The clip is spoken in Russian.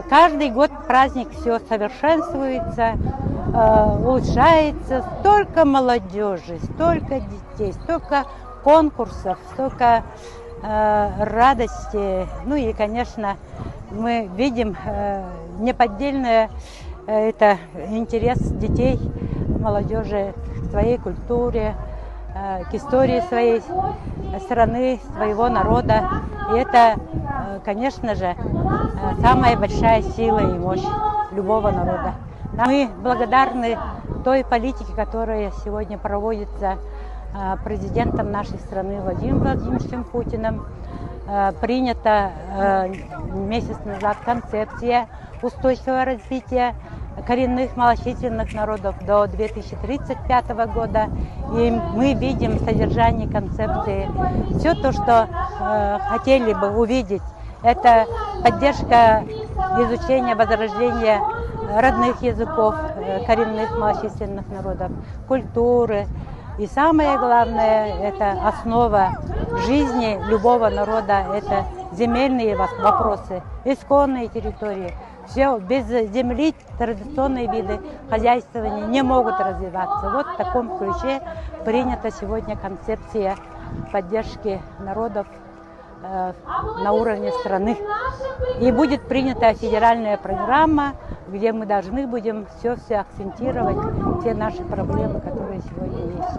Каждый год праздник все совершенствуется, улучшается. Столько молодежи, столько детей, столько конкурсов, столько радости. Ну и, конечно, мы видим неподдельный это интерес детей, молодежи к своей культуре, к истории своей страны, своего народа. И это, конечно же, самая большая сила и мощь любого народа. Мы благодарны той политике, которая сегодня проводится президентом нашей страны Владимиром Владимировичем Путиным. Принята месяц назад концепция устойчивого развития коренных малочисленных народов до 2035 года. И мы видим в содержании концепции все то, что хотели бы увидеть. Это поддержка изучения, возрождения родных языков коренных малочисленных народов, культуры. И самое главное, это основа жизни любого народа, это земельные вопросы, исконные территории. Все, без земли традиционные виды хозяйствования не могут развиваться. Вот в таком ключе принята сегодня концепция поддержки народов на уровне страны. И будет принята федеральная программа, где мы должны будем все акцентировать, те наши проблемы, которые сегодня есть.